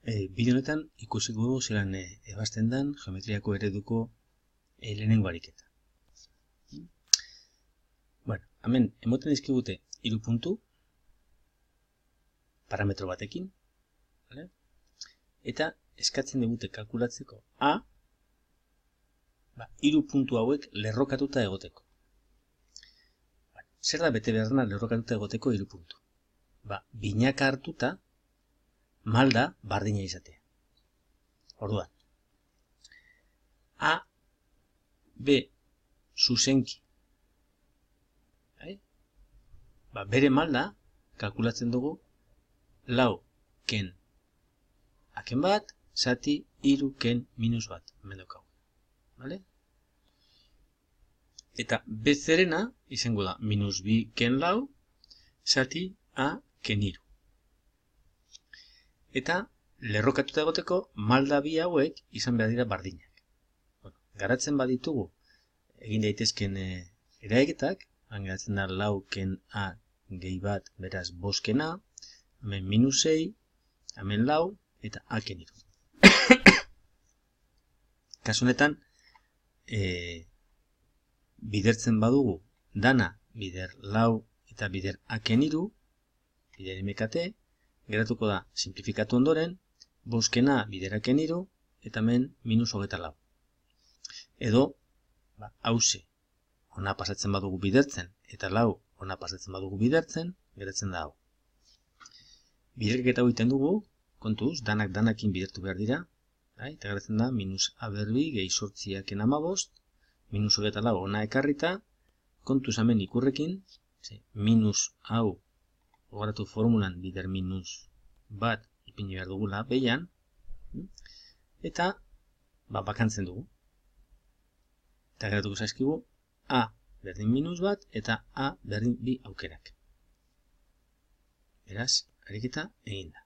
Bideo honetan ikusiko dugu zelan ebazten den geometriako ereduko lehenengo ariketa. Bueno, hemen emoten dizkigute 3 puntu parametro batekin, vale? Eta eskatzen digute kalkulatzeko A, 3 puntu hauek lerrokatuta egoteko. Zer da bete behar dena lerrokatuta egoteko 3 puntu? Binaka hartuta malda bardina izatea. Orduan, A, B, zuzenki. Bere malda kalkulatzen dugu 4 ken aken bat, zati 3 ken minus bat. Hemen daukagu. Vale? Eta B zerena izango da minus 2 ken 4, zati A ken 3. Eta lerrokatuta egoteko malda bi hauek izan behar dira bardinak. Garatzen baditugu egin daitezken eraiketak, geratzen da 4 ken A gehi bat, beraz 5 ken A, hemen minus 6, hemen 4 eta A ken 3. Kasu honetan, bidertzen badugu dana bider 4 eta bider A ken 3, bider MKT, geratuko da, simplifikatu ondoren, 5 ken A bider A ken 3, eta hemen minus 24. Edo, hauze, ona pasatzen badugu bidertzen, eta 4 ona pasatzen badugu bidertzen, geratzen da hau. Biderketa egiten dugu, kontuz, danakin bidertu behar dira, eta geratzen da, minus A berbi gehi 8 ken 15, minus 24 ona ekarrita, kontuz hemen ikurrekin, minus hau, gogoratu formulan bider minus bat ipini behar dugula behian, eta bakantzen dugu. Eta geratuko zaizkigu A berdin minus bat eta A berdin 2 aukerak. Beraz, ariketa egin da.